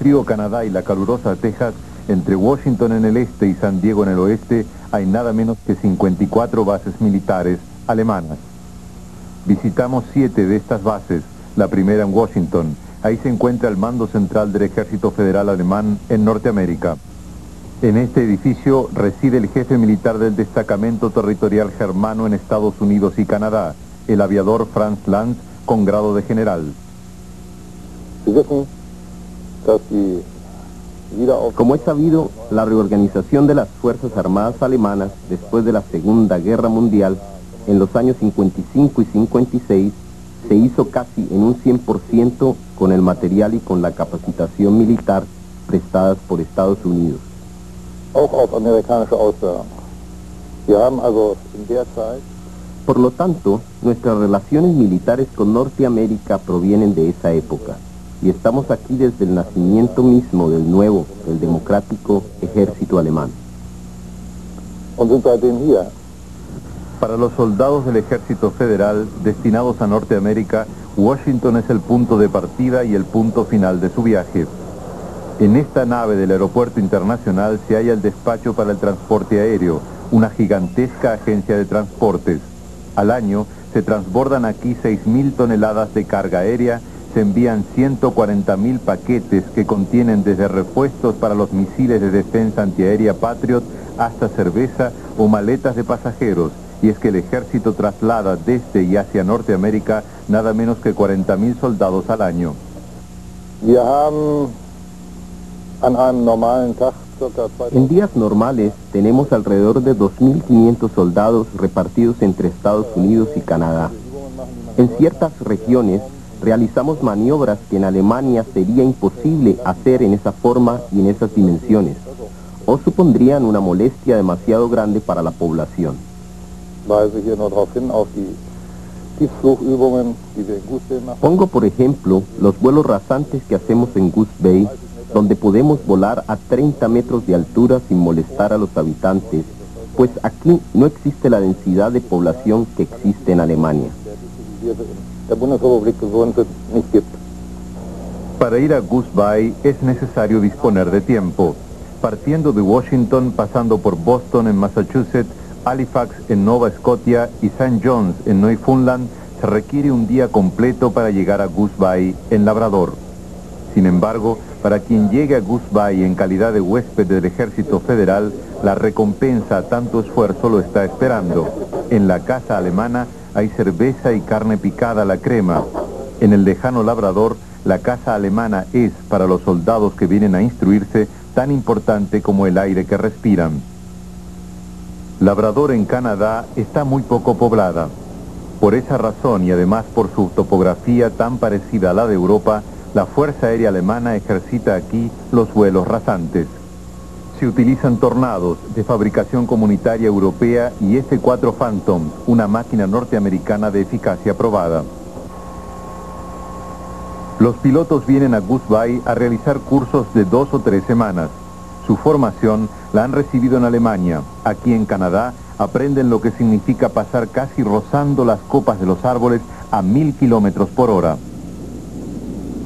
frío Canadá y la calurosa Texas, entre Washington en el este y San Diego en el oeste, hay nada menos que 54 bases militares alemanas. Visitamos 7 de estas bases, la primera en Washington. Ahí se encuentra el mando central del Ejército Federal Alemán en Norteamérica. En este edificio reside el jefe militar del destacamento territorial germano en Estados Unidos y Canadá, el aviador Franz Lanz, con grado de general. Como es sabido, la reorganización de las Fuerzas Armadas alemanas después de la Segunda Guerra Mundial, en los años 55 y 56, se hizo casi en un 100% con el material y con la capacitación militar prestadas por Estados Unidos. Por lo tanto, nuestras relaciones militares con Norteamérica provienen de esa época, y estamos aquí desde el nacimiento mismo del nuevo, el democrático ejército alemán. Para los soldados del Ejército Federal destinados a Norteamérica, Washington es el punto de partida y el punto final de su viaje. En esta nave del Aeropuerto Internacional se halla el despacho para el transporte aéreo, una gigantesca agencia de transportes. Al año se transbordan aquí 6.000 toneladas de carga aérea, se envían 140.000 paquetes que contienen desde repuestos para los misiles de defensa antiaérea Patriot hasta cerveza o maletas de pasajeros, y es que el ejército traslada desde y hacia Norteamérica nada menos que 40.000 soldados al año. En días normales tenemos alrededor de 2.500 soldados repartidos entre Estados Unidos y Canadá. En ciertas regiones realizamos maniobras que en Alemania sería imposible hacer en esa forma y en esas dimensiones, o supondrían una molestia demasiado grande para la población. Pongo por ejemplo los vuelos rasantes que hacemos en Goose Bay, donde podemos volar a 30 metros de altura sin molestar a los habitantes, pues aquí no existe la densidad de población que existe en Alemania. Para ir a Goose Bay es necesario disponer de tiempo. Partiendo de Washington, pasando por Boston en Massachusetts, Halifax en Nueva Escocia y St. John's en Newfoundland, se requiere un día completo para llegar a Goose Bay en Labrador. Sin embargo, para quien llegue a Goose Bay en calidad de huésped del Ejército Federal, la recompensa a tanto esfuerzo lo está esperando. En la casa alemana hay cerveza y carne picada a la crema. En el lejano Labrador, la casa alemana es, para los soldados que vienen a instruirse, tan importante como el aire que respiran. Labrador en Canadá está muy poco poblada. Por esa razón y además por su topografía tan parecida a la de Europa, la Fuerza Aérea Alemana ejercita aquí los vuelos rasantes. Se utilizan Tornados de fabricación comunitaria europea y F-4 Phantom, una máquina norteamericana de eficacia probada. Los pilotos vienen a Goose Bay a realizar cursos de 2 o 3 semanas. Su formación la han recibido en Alemania. Aquí en Canadá aprenden lo que significa pasar casi rozando las copas de los árboles a 1000 kilómetros por hora.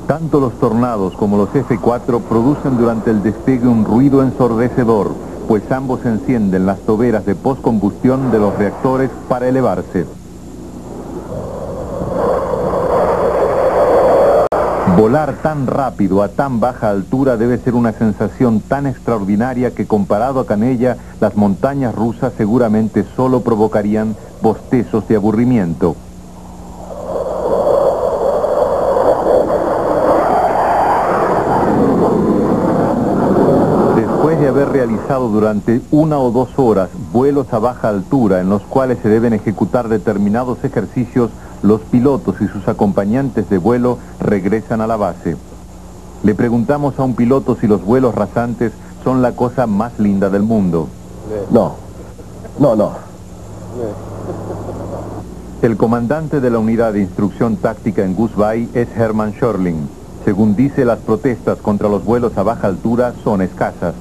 Tanto los Tornados como los F-4 producen durante el despegue un ruido ensordecedor, pues ambos encienden las toberas de postcombustión de los reactores para elevarse. Volar tan rápido a tan baja altura debe ser una sensación tan extraordinaria que comparado con ella, las montañas rusas seguramente solo provocarían bostezos de aburrimiento. Después de haber realizado durante 1 o 2 horas vuelos a baja altura en los cuales se deben ejecutar determinados ejercicios, los pilotos y sus acompañantes de vuelo regresan a la base. Le preguntamos a un piloto si los vuelos rasantes son la cosa más linda del mundo. No. El comandante de la unidad de instrucción táctica en Goose Bay es Hermann Schörling. Según dice, las protestas contra los vuelos a baja altura son escasas.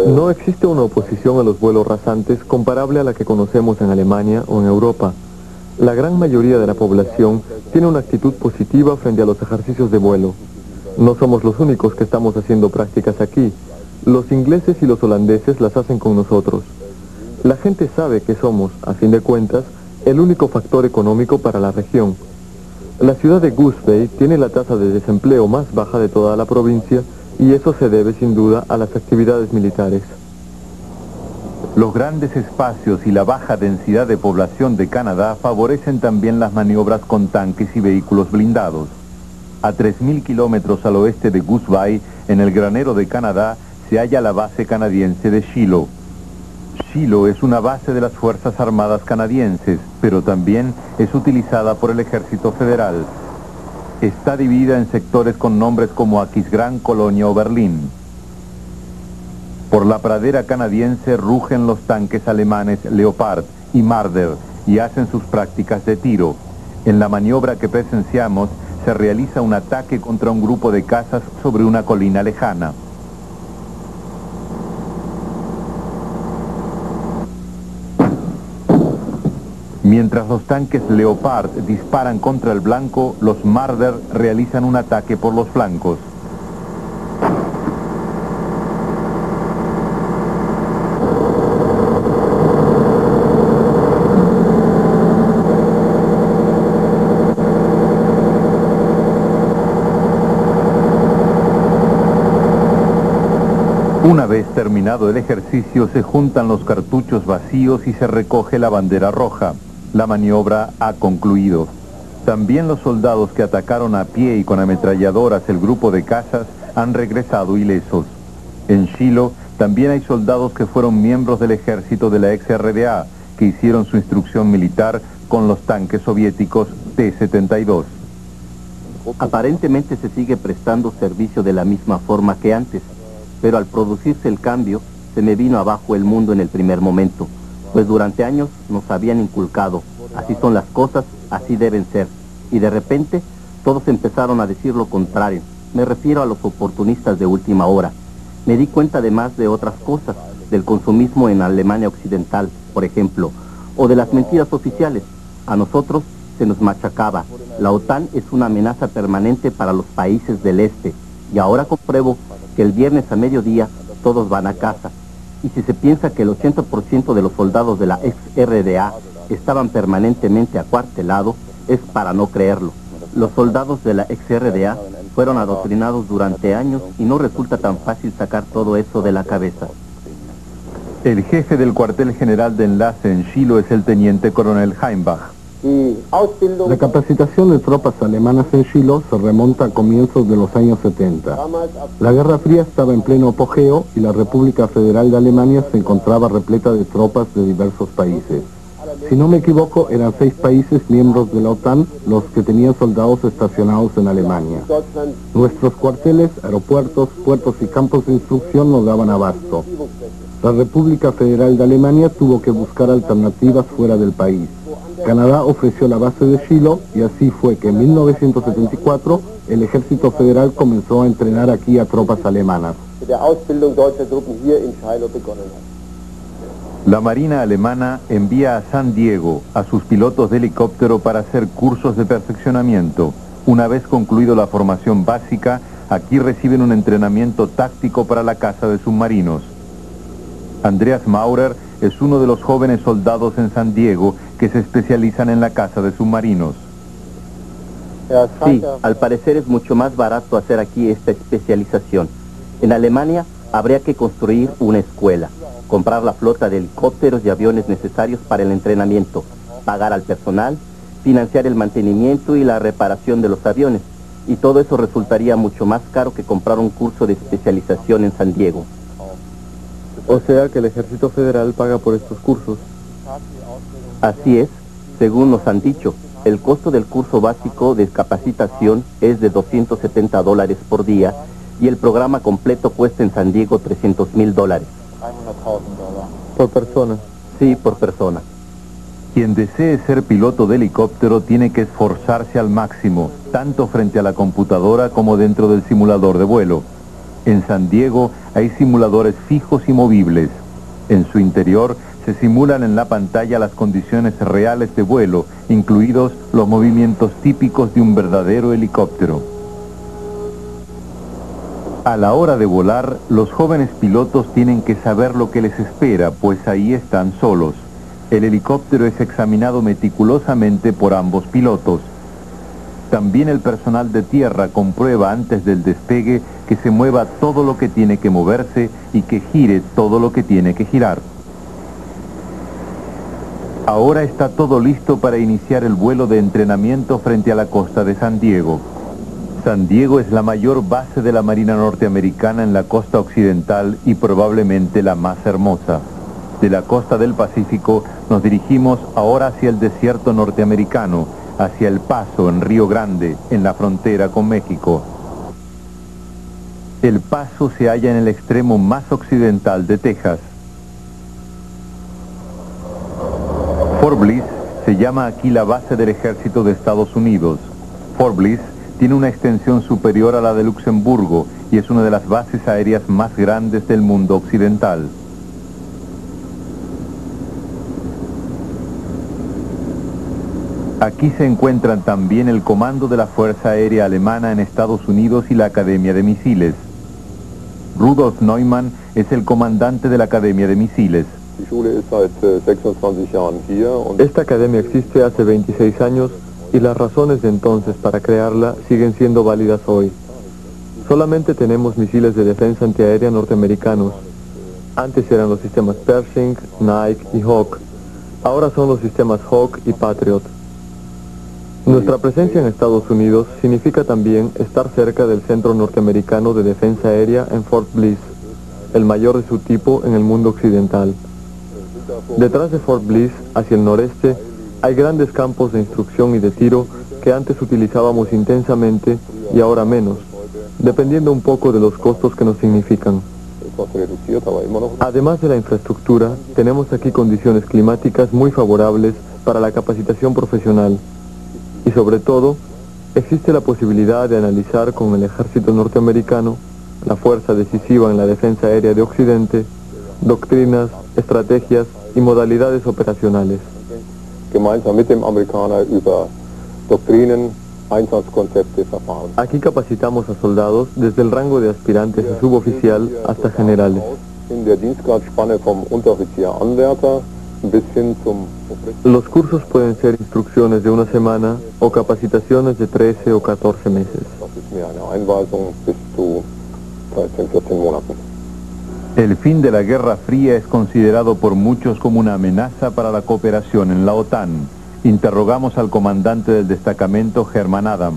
No existe una oposición a los vuelos rasantes comparable a la que conocemos en Alemania o en Europa. La gran mayoría de la población tiene una actitud positiva frente a los ejercicios de vuelo. No somos los únicos que estamos haciendo prácticas aquí. Los ingleses y los holandeses las hacen con nosotros. La gente sabe que somos, a fin de cuentas, el único factor económico para la región. La ciudad de Goose Bay tiene la tasa de desempleo más baja de toda la provincia y eso se debe sin duda a las actividades militares. Los grandes espacios y la baja densidad de población de Canadá favorecen también las maniobras con tanques y vehículos blindados. A 3.000 kilómetros al oeste de Goose Bay, en el granero de Canadá, se halla la base canadiense de Shiloh. Shiloh es una base de las Fuerzas Armadas canadienses, pero también es utilizada por el Ejército Federal. Está dividida en sectores con nombres como Aquisgrán, Colonia o Berlín. Por la pradera canadiense rugen los tanques alemanes Leopard y Marder y hacen sus prácticas de tiro. En la maniobra que presenciamos se realiza un ataque contra un grupo de cazas sobre una colina lejana. Mientras los tanques Leopard disparan contra el blanco, los Marder realizan un ataque por los flancos. Una vez terminado el ejercicio, se juntan los cartuchos vacíos y se recoge la bandera roja. La maniobra ha concluido. También los soldados que atacaron a pie y con ametralladoras el grupo de cazas han regresado ilesos. En Shiloh también hay soldados que fueron miembros del ejército de la ex-RDA, que hicieron su instrucción militar con los tanques soviéticos T-72. Aparentemente se sigue prestando servicio de la misma forma que antes, pero al producirse el cambio, se me vino abajo el mundo en el primer momento, pues durante años nos habían inculcado, así son las cosas, así deben ser, y de repente todos empezaron a decir lo contrario. Me refiero a los oportunistas de última hora. Me di cuenta además de otras cosas, del consumismo en Alemania Occidental, por ejemplo, o de las mentiras oficiales. A nosotros se nos machacaba. La OTAN es una amenaza permanente para los países del este, y ahora compruebo que el viernes a mediodía todos van a casa. Y si se piensa que el 80% de los soldados de la ex-RDA estaban permanentemente acuartelados, es para no creerlo. Los soldados de la ex-RDA fueron adoctrinados durante años y no resulta tan fácil sacar todo eso de la cabeza. El jefe del cuartel general de enlace en Shiloh es el teniente coronel Heimbach. La capacitación de tropas alemanas en Shiloh se remonta a comienzos de los años 70. La Guerra Fría estaba en pleno apogeo y la República Federal de Alemania se encontraba repleta de tropas de diversos países. Si no me equivoco, eran 6 países miembros de la OTAN los que tenían soldados estacionados en Alemania. Nuestros cuarteles, aeropuertos, puertos y campos de instrucción no daban abasto. La República Federal de Alemania tuvo que buscar alternativas fuera del país. Canadá ofreció la base de Shiloh y así fue que en 1974 el Ejército Federal comenzó a entrenar aquí a tropas alemanas. La Marina alemana envía a San Diego a sus pilotos de helicóptero para hacer cursos de perfeccionamiento. Una vez concluido la formación básica, aquí reciben un entrenamiento táctico para la caza de submarinos. Andreas Maurer es uno de los jóvenes soldados en San Diego que se especializan en la caza de submarinos. Sí, al parecer es mucho más barato hacer aquí esta especialización. En Alemania habría que construir una escuela, comprar la flota de helicópteros y aviones necesarios para el entrenamiento, pagar al personal, financiar el mantenimiento y la reparación de los aviones. Y todo eso resultaría mucho más caro que comprar un curso de especialización en San Diego. O sea que el Ejército Federal paga por estos cursos. Así es, según nos han dicho, el costo del curso básico de capacitación es de $270 por día y el programa completo cuesta en San Diego $300,000. ¿Por persona? Sí, por persona. Quien desee ser piloto de helicóptero tiene que esforzarse al máximo, tanto frente a la computadora como dentro del simulador de vuelo. En San Diego hay simuladores fijos y movibles. En su interior se simulan en la pantalla las condiciones reales de vuelo, incluidos los movimientos típicos de un verdadero helicóptero. A la hora de volar, los jóvenes pilotos tienen que saber lo que les espera, pues ahí están solos. El helicóptero es examinado meticulosamente por ambos pilotos. También el personal de tierra comprueba antes del despegue que se mueva todo lo que tiene que moverse y que gire todo lo que tiene que girar. Ahora está todo listo para iniciar el vuelo de entrenamiento frente a la costa de San Diego. San Diego es la mayor base de la Marina norteamericana en la costa occidental y probablemente la más hermosa. De la costa del Pacífico nos dirigimos ahora hacia el desierto norteamericano, hacia El Paso, en Río Grande, en la frontera con México. El Paso se halla en el extremo más occidental de Texas. Fort Bliss se llama aquí la base del ejército de Estados Unidos. Fort Bliss tiene una extensión superior a la de Luxemburgo y es una de las bases aéreas más grandes del mundo occidental. Aquí se encuentran también el comando de la Fuerza Aérea Alemana en Estados Unidos y la Academia de Misiles. Rudolf Neumann es el comandante de la Academia de Misiles. Esta academia existe hace 26 años y las razones de entonces para crearla siguen siendo válidas hoy. Solamente tenemos misiles de defensa antiaérea norteamericanos. Antes eran los sistemas Pershing, Nike y Hawk. Ahora son los sistemas Hawk y Patriot. Nuestra presencia en Estados Unidos significa también estar cerca del Centro Norteamericano de Defensa Aérea en Fort Bliss, el mayor de su tipo en el mundo occidental. Detrás de Fort Bliss, hacia el noreste, hay grandes campos de instrucción y de tiro que antes utilizábamos intensamente y ahora menos, dependiendo un poco de los costos que nos significan. Además de la infraestructura, tenemos aquí condiciones climáticas muy favorables para la capacitación profesional. Y sobre todo, existe la posibilidad de analizar con el ejército norteamericano, la fuerza decisiva en la defensa aérea de Occidente, doctrinas, estrategias y modalidades operacionales. Aquí capacitamos a soldados desde el rango de aspirantes a suboficial hasta generales. Los cursos pueden ser instrucciones de una semana o capacitaciones de 13 o 14 meses. El fin de la Guerra Fría es considerado por muchos como una amenaza para la cooperación en la OTAN. Interrogamos al comandante del destacamento, Hermann Adam.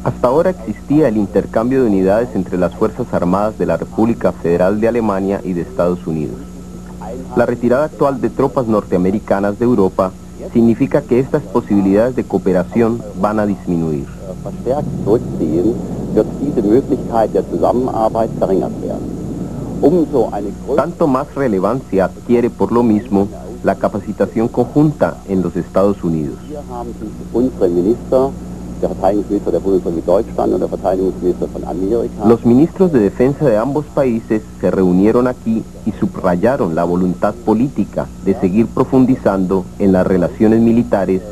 Hasta ahora existía el intercambio de unidades entre las Fuerzas Armadas de la República Federal de Alemania y de Estados Unidos. La retirada actual de tropas norteamericanas de Europa significa que estas posibilidades de cooperación van a disminuir. Tanto más relevancia adquiere por lo mismo la capacitación conjunta en los Estados Unidos. Los ministros de defensa de ambos países se reunieron aquí y subrayaron la voluntad política de seguir profundizando en las relaciones militares,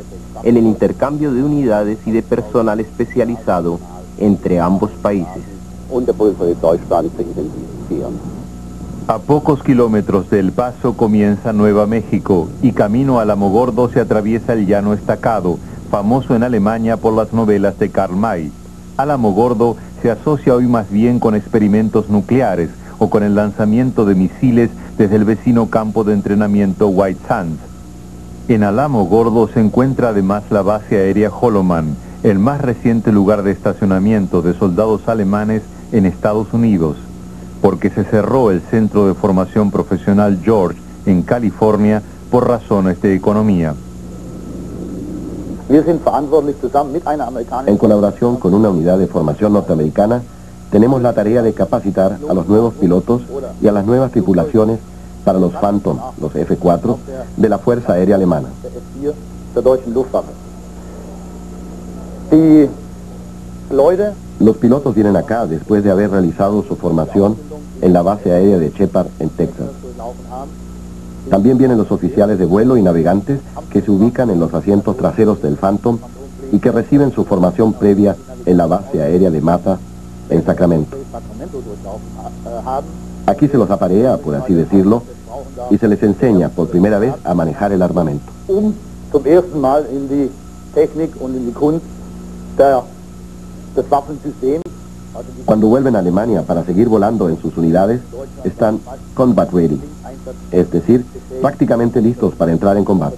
en el intercambio de unidades y de personal especializado entre ambos países. A pocos kilómetros de El Paso comienza Nueva México y camino a Alamogordo se atraviesa el Llano Estacado, famoso en Alemania por las novelas de Karl May. Alamogordo se asocia hoy más bien con experimentos nucleares o con el lanzamiento de misiles desde el vecino campo de entrenamiento White Sands. En Alamogordo se encuentra además la base aérea Holloman, el más reciente lugar de estacionamiento de soldados alemanes en Estados Unidos, porque se cerró el centro de formación profesional George en California por razones de economía. En colaboración con una unidad de formación norteamericana, tenemos la tarea de capacitar a los nuevos pilotos y a las nuevas tripulaciones para los Phantom, los F-4, de la Fuerza Aérea Alemana. Los pilotos vienen acá después de haber realizado su formación en la base aérea de Shepard, en Texas. También vienen los oficiales de vuelo y navegantes que se ubican en los asientos traseros del Phantom y que reciben su formación previa en la base aérea de Mata, en Sacramento. Aquí se los aparea, por así decirlo, y se les enseña por primera vez a manejar el armamento. Zum ersten Mal in die Technik und in die Kunst des Waffensystems. Cuando vuelven a Alemania para seguir volando en sus unidades, están combat ready, es decir, prácticamente listos para entrar en combate.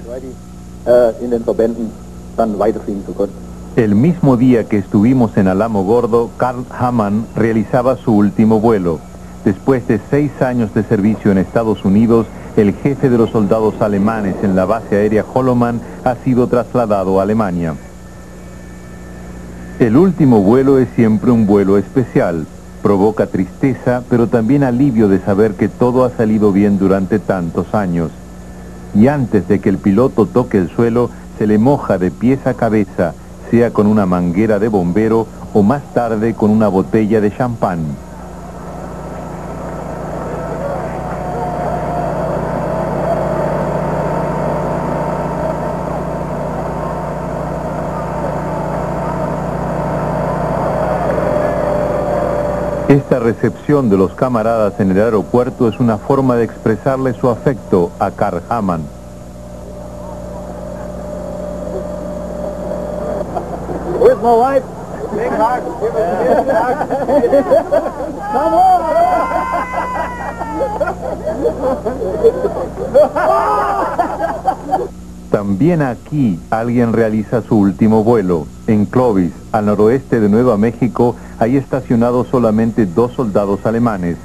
In den Verbänden dann weiterfliegen zu können. El mismo día que estuvimos en Alamogordo, Karl Hamann realizaba su último vuelo. Después de 6 años de servicio en Estados Unidos, el jefe de los soldados alemanes en la base aérea Holloman ha sido trasladado a Alemania. El último vuelo es siempre un vuelo especial. Provoca tristeza, pero también alivio de saber que todo ha salido bien durante tantos años. Y antes de que el piloto toque el suelo, se le moja de pies a cabeza, sea con una manguera de bombero o más tarde con una botella de champán. Esta recepción de los camaradas en el aeropuerto es una forma de expresarle su afecto a Karl Hamann. Where's my wife? Come on! También aquí alguien realiza su último vuelo. En Clovis, al noroeste de Nueva México, hay estacionados solamente 2 soldados alemanes.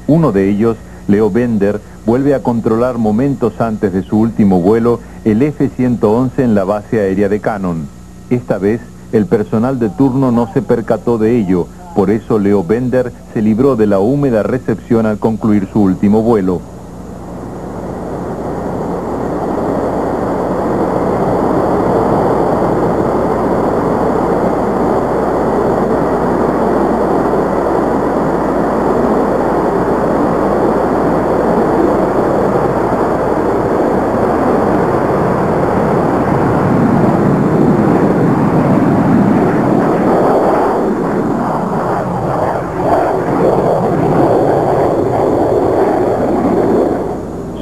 Uno de ellos, Leo Bender, vuelve a controlar momentos antes de su último vuelo el F-111 en la base aérea de Cannon. Esta vez, el personal de turno no se percató de ello, por eso Leo Bender se libró de la húmeda recepción al concluir su último vuelo.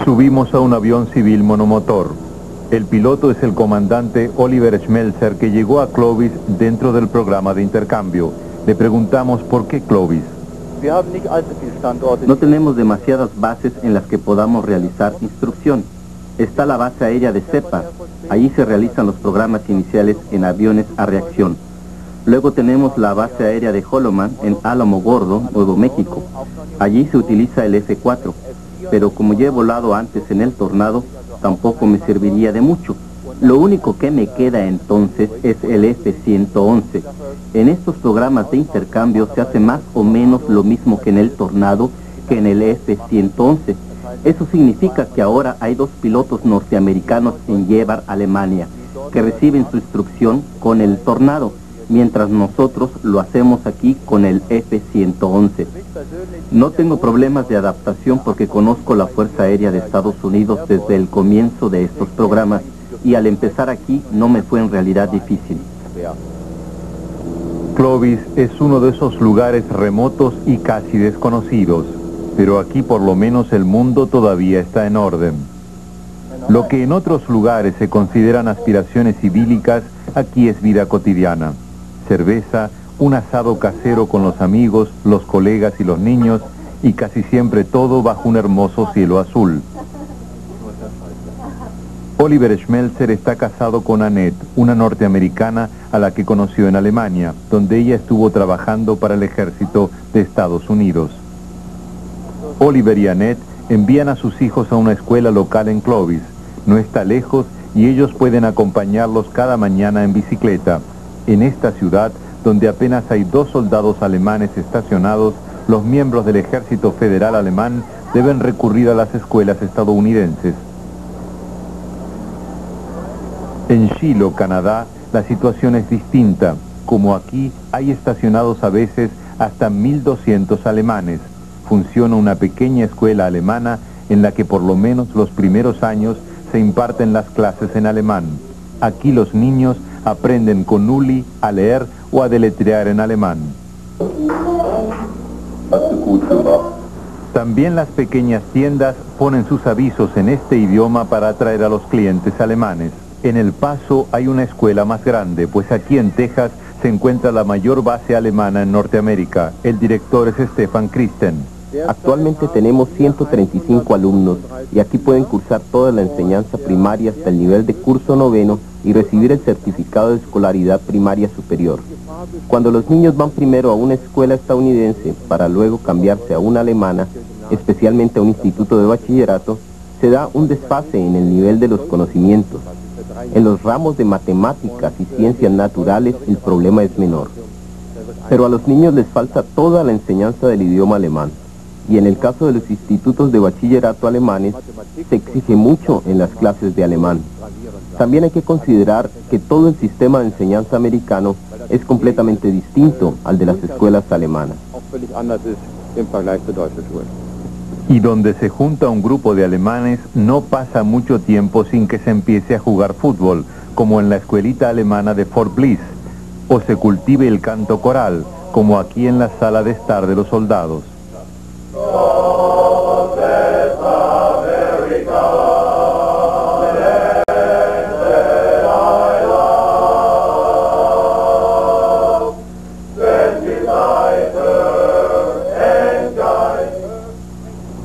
Subimos a un avión civil monomotor. El piloto es el comandante Oliver Schmelzer, que llegó a Clovis dentro del programa de intercambio. Le preguntamos por qué Clovis. No tenemos demasiadas bases en las que podamos realizar instrucción. Está la base aérea de Separ. Allí se realizan los programas iniciales en aviones a reacción. Luego tenemos la base aérea de Holloman en Alamogordo, Nuevo México. Allí se utiliza el F-4. Pero como ya he volado antes en el Tornado, tampoco me serviría de mucho. Lo único que me queda entonces es el F-111. En estos programas de intercambio se hace más o menos lo mismo que en el Tornado, que en el F-111. Eso significa que ahora hay 2 pilotos norteamericanos en Jever, Alemania, que reciben su instrucción con el Tornado, mientras nosotros lo hacemos aquí con el F-111. No tengo problemas de adaptación porque conozco la Fuerza Aérea de Estados Unidos desde el comienzo de estos programas, y al empezar aquí no me fue en realidad difícil. Clovis es uno de esos lugares remotos y casi desconocidos, pero aquí por lo menos el mundo todavía está en orden. Lo que en otros lugares se consideran aspiraciones idílicas, aquí es vida cotidiana. Cerveza, un asado casero con los amigos, los colegas y los niños, y casi siempre todo bajo un hermoso cielo azul. Oliver Schmelzer está casado con Annette, una norteamericana a la que conoció en Alemania, donde ella estuvo trabajando para el ejército de Estados Unidos. Oliver y Annette envían a sus hijos a una escuela local en Clovis. No está lejos y ellos pueden acompañarlos cada mañana en bicicleta. En esta ciudad, donde apenas hay 2 soldados alemanes estacionados, los miembros del Ejército Federal Alemán deben recurrir a las escuelas estadounidenses. En Shiloh, Canadá, la situación es distinta. Como aquí, hay estacionados a veces hasta 1.200 alemanes. Funciona una pequeña escuela alemana en la que por lo menos los primeros años se imparten las clases en alemán. Aquí los niños aprenden con Uli a leer o a deletrear en alemán. También las pequeñas tiendas ponen sus avisos en este idioma para atraer a los clientes alemanes. En El Paso hay una escuela más grande, pues aquí en Texas se encuentra la mayor base alemana en Norteamérica. El director es Stefan Christen. Actualmente tenemos 135 alumnos y aquí pueden cursar toda la enseñanza primaria hasta el nivel de curso noveno y recibir el certificado de escolaridad primaria superior. Cuando los niños van primero a una escuela estadounidense para luego cambiarse a una alemana, especialmente a un instituto de bachillerato, se da un desfase en el nivel de los conocimientos. En los ramos de matemáticas y ciencias naturales el problema es menor. Pero a los niños les falta toda la enseñanza del idioma alemán. Y en el caso de los institutos de bachillerato alemanes, se exige mucho en las clases de alemán. También hay que considerar que todo el sistema de enseñanza americano es completamente distinto al de las escuelas alemanas. Y donde se junta un grupo de alemanes, no pasa mucho tiempo sin que se empiece a jugar fútbol, como en la escuelita alemana de Fort Bliss, o se cultive el canto coral, como aquí en la sala de estar de los soldados.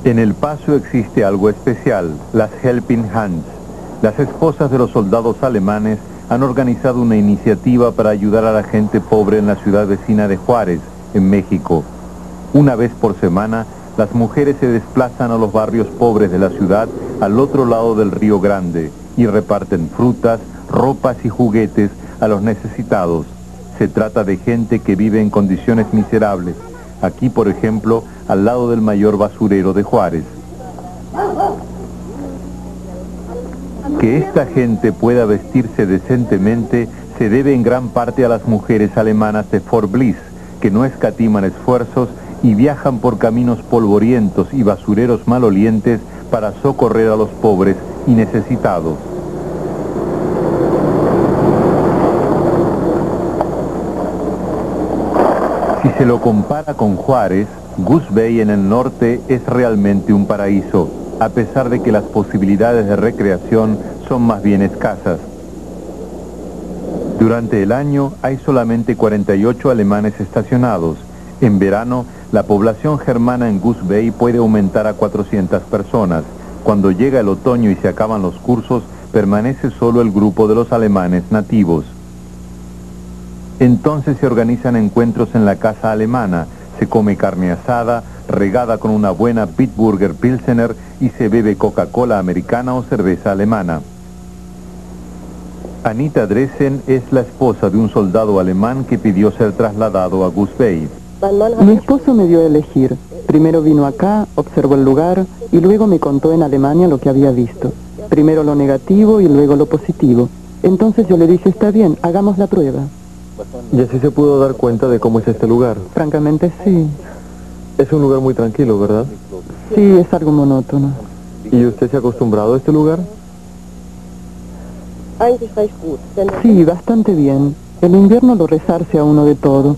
En El Paso existe algo especial, las Helping Hands. Las esposas de los soldados alemanes han organizado una iniciativa para ayudar a la gente pobre en la ciudad vecina de Juárez, en México. Una vez por semana, las mujeres se desplazan a los barrios pobres de la ciudad al otro lado del Río Grande y reparten frutas, ropas y juguetes a los necesitados. Se trata de gente que vive en condiciones miserables. Aquí, por ejemplo, al lado del mayor basurero de Juárez. Que esta gente pueda vestirse decentemente se debe en gran parte a las mujeres alemanas de Fort Bliss, que no escatiman esfuerzos y viajan por caminos polvorientos y basureros malolientes para socorrer a los pobres y necesitados. Si se lo compara con Juárez, Goose Bay en el norte es realmente un paraíso, a pesar de que las posibilidades de recreación son más bien escasas. Durante el año hay solamente 48 alemanes estacionados. En verano, la población germana en Goose Bay puede aumentar a 400 personas. Cuando llega el otoño y se acaban los cursos, permanece solo el grupo de los alemanes nativos. Entonces se organizan encuentros en la casa alemana, se come carne asada, regada con una buena Bitburger Pilsener y se bebe Coca-Cola americana o cerveza alemana. Anita Dressen es la esposa de un soldado alemán que pidió ser trasladado a Goose Bay. Mi esposo me dio a elegir. Primero vino acá, observó el lugar y luego me contó en Alemania lo que había visto. Primero lo negativo y luego lo positivo. Entonces yo le dije, está bien, hagamos la prueba. Y así se pudo dar cuenta de cómo es este lugar. Francamente sí. Es un lugar muy tranquilo, ¿verdad? Sí, es algo monótono. ¿Y usted se ha acostumbrado a este lugar? Sí, bastante bien. El invierno lo resarce a uno de todo.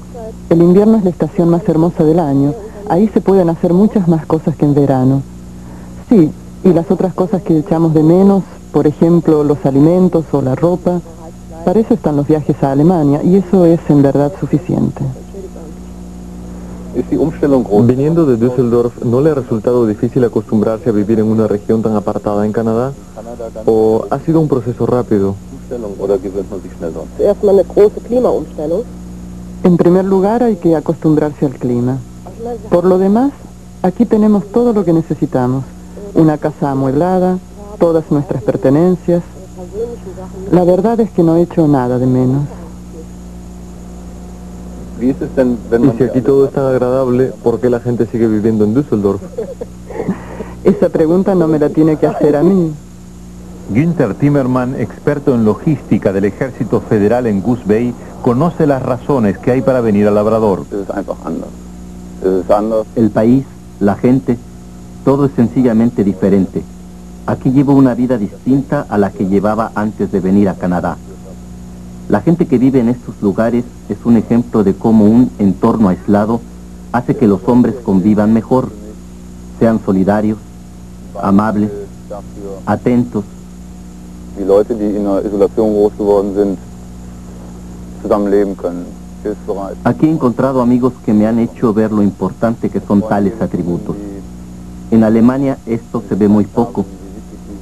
El invierno es la estación más hermosa del año. Ahí se pueden hacer muchas más cosas que en verano. Sí, y las otras cosas que echamos de menos, por ejemplo, los alimentos o la ropa, para eso están los viajes a Alemania, y eso es en verdad suficiente. Viniendo de Düsseldorf, ¿no le ha resultado difícil acostumbrarse a vivir en una región tan apartada en Canadá? ¿O ha sido un proceso rápido? En primer lugar hay que acostumbrarse al clima. Por lo demás, aquí tenemos todo lo que necesitamos. Una casa amueblada, todas nuestras pertenencias. La verdad es que no he hecho nada de menos. Y si aquí todo es tan agradable, ¿por qué la gente sigue viviendo en Düsseldorf? Esa pregunta no me la tiene que hacer a mí. Günther Timmermann, experto en logística del Ejército Federal en Goose Bay, conoce las razones que hay para venir a Labrador. El país, la gente, todo es sencillamente diferente. Aquí llevo una vida distinta a la que llevaba antes de venir a Canadá. La gente que vive en estos lugares es un ejemplo de cómo un entorno aislado hace que los hombres convivan mejor, sean solidarios, amables, atentos. Die Leute, die in der Isolation groß geworden sind, zusammenleben können, hilfsbereit. Aquí he encontrado amigos que me han hecho ver lo importante que son tales atributos. En Alemania esto se ve muy poco,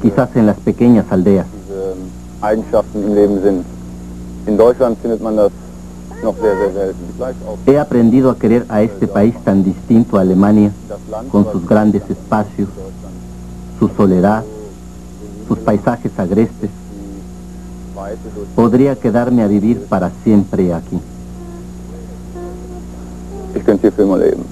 quizás en las pequeñas aldeas. Diese Eigenschaften im Leben sind. In Deutschland findet man das noch sehr, sehr selten. He aprendido a querer a este país tan distinto a Alemania, con sus grandes espacios, su soledad, sus paisajes agrestes. Podría quedarme a vivir para siempre aquí. Ich könnte hier für immer leben.